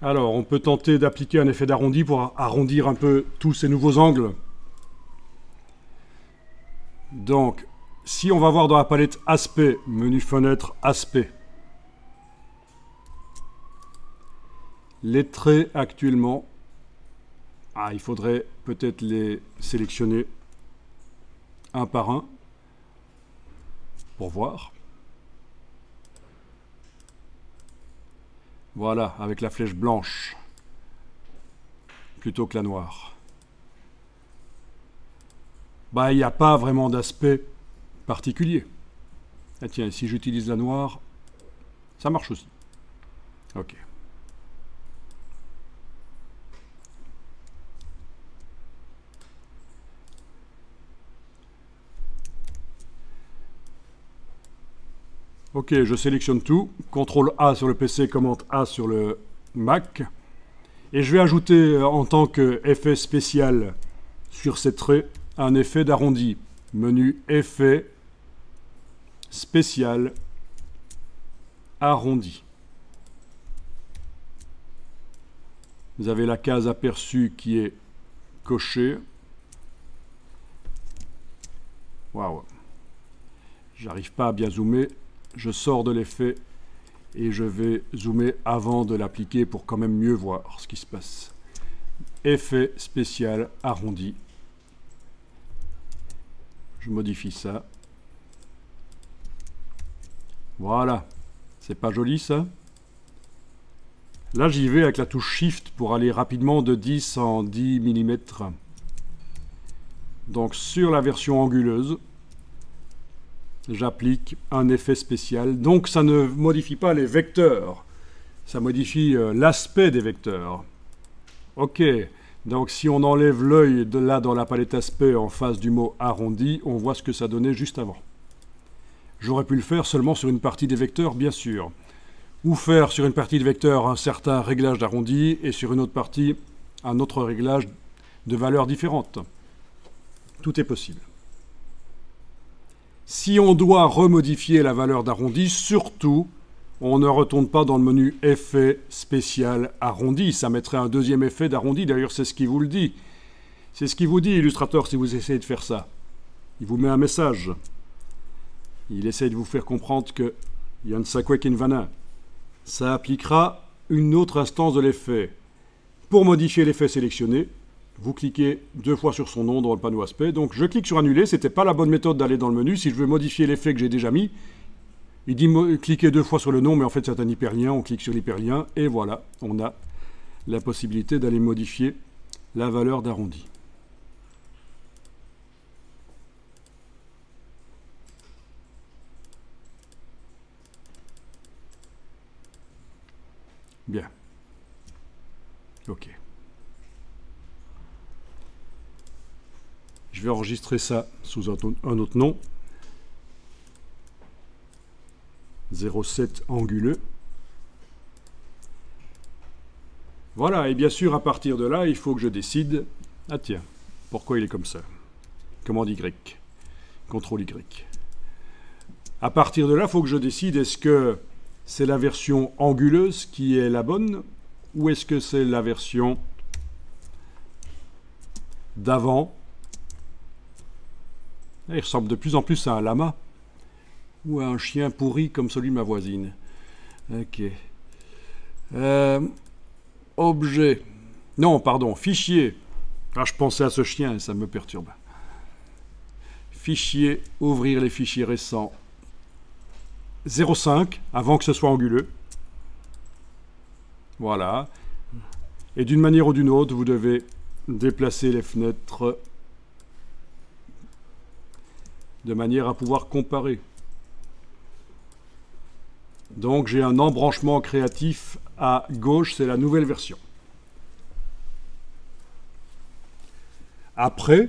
Alors, on peut tenter d'appliquer un effet d'arrondi pour arrondir un peu tous ces nouveaux angles. Donc, si on va voir dans la palette Aspect, menu Fenêtre, Aspect, les traits actuellement, il faudrait peut-être les sélectionner un par un pour voir. Voilà, avec la flèche blanche plutôt que la noire. Il n'y a pas vraiment d'aspect particulier. Ah tiens, si j'utilise la noire, ça marche aussi. Ok. Ok, je sélectionne tout. CTRL A sur le PC, commande A sur le Mac. Et je vais ajouter en tant qu'effet spécial sur ces traits un effet d'arrondi. Menu Effet, Spécial, Arrondi. Vous avez la case aperçue qui est cochée. Waouh. J'arrive pas à bien zoomer. Je sors de l'effet et je vais zoomer avant de l'appliquer pour quand même mieux voir ce qui se passe. Effet spécial arrondi. Je modifie ça. Voilà. C'est pas joli ça? Là j'y vais avec la touche Shift pour aller rapidement de 10 en 10 mm. Donc sur la version anguleuse, j'applique un effet spécial. Donc ça ne modifie pas les vecteurs, ça modifie l'aspect des vecteurs. Ok, donc si on enlève l'œil de là dans la palette aspect en face du mot arrondi, on voit ce que ça donnait juste avant. J'aurais pu le faire seulement sur une partie des vecteurs, bien sûr. Ou faire sur une partie des vecteurs un certain réglage d'arrondi et sur une autre partie un autre réglage de valeurs différentes. Tout est possible. Si on doit remodifier la valeur d'arrondi, surtout, on ne retourne pas dans le menu Effet spécial arrondi. Ça mettrait un deuxième effet d'arrondi. D'ailleurs, c'est ce qui vous le dit. C'est ce qui vous dit, Illustrator, si vous essayez de faire ça. Il vous met un message. Il essaye de vous faire comprendre que Yann Sakwek Invana. Ça appliquera une autre instance de l'effet. Pour modifier l'effet sélectionné, vous cliquez 2 fois sur son nom dans le panneau aspect. Donc je clique sur annuler, c'était pas la bonne méthode d'aller dans le menu. Si je veux modifier l'effet que j'ai déjà mis, il dit cliquez 2 fois sur le nom, mais en fait c'est un hyperlien, on clique sur l'hyperlien, et voilà, on a la possibilité d'aller modifier la valeur d'arrondi. Bien. Ok. Je vais enregistrer ça sous un autre nom. 07 anguleux. Voilà, et bien sûr, à partir de là, il faut que je décide... Ah tiens, pourquoi il est comme ça? Commande Y. CTRL Y. À partir de là, il faut que je décide, est-ce que c'est la version anguleuse qui est la bonne, ou est-ce que c'est la version d'avant? Il ressemble de plus en plus à un lama ou à un chien pourri comme celui de ma voisine. Ok. Objet. Non, pardon, fichier. Ah, je pensais à ce chien et ça me perturbe. Fichier, ouvrir les fichiers récents. 0,5, avant que ce soit anguleux. Voilà. Et d'une manière ou d'une autre, vous devez déplacer les fenêtres de manière à pouvoir comparer. Donc j'ai un embranchement créatif à gauche, c'est la nouvelle version. Après,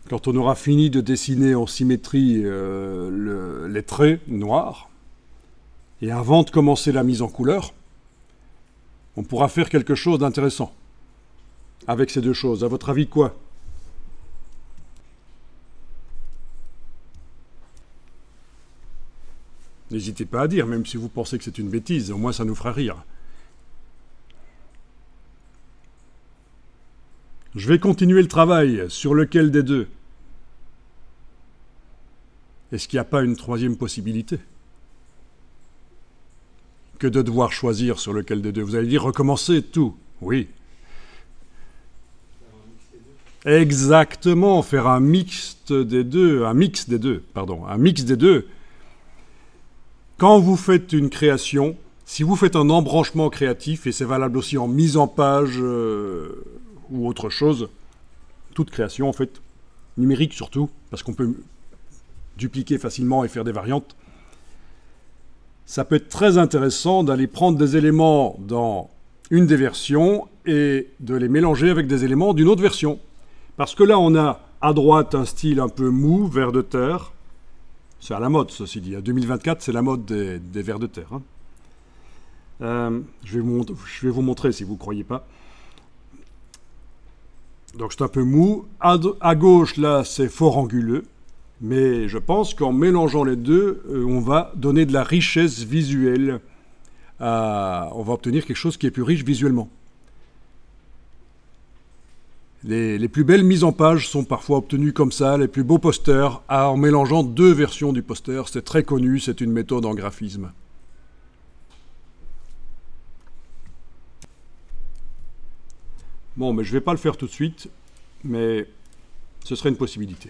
quand on aura fini de dessiner en symétrie les traits noirs, et avant de commencer la mise en couleur, on pourra faire quelque chose d'intéressant avec ces deux choses. À votre avis, quoi ? N'hésitez pas à dire, même si vous pensez que c'est une bêtise, au moins ça nous fera rire. Je vais continuer le travail. Sur lequel des deux? Est-ce qu'il n'y a pas une troisième possibilité que de devoir choisir sur lequel des deux? Vous allez dire recommencer tout. Oui. Exactement, faire un mixte des deux, un mix des deux. Quand vous faites une création, si vous faites un embranchement créatif, et c'est valable aussi en mise en page ou autre chose, toute création en fait, numérique surtout, parce qu'on peut dupliquer facilement et faire des variantes, ça peut être très intéressant d'aller prendre des éléments dans une des versions et de les mélanger avec des éléments d'une autre version. Parce que là, on a à droite un style un peu mou, vers de terre. C'est à la mode, ceci dit. En 2024, c'est la mode des vers de terre. Je vais vous montrer si vous ne croyez pas. Donc c'est un peu mou. À gauche, là, c'est fort anguleux. Mais je pense qu'en mélangeant les deux, on va donner de la richesse visuelle. On va obtenir quelque chose qui est plus riche visuellement. Les plus belles mises en page sont parfois obtenues comme ça, les plus beaux posters, en mélangeant deux versions du poster. C'est très connu, c'est une méthode en graphisme. Bon, mais je ne vais pas le faire tout de suite, mais ce serait une possibilité.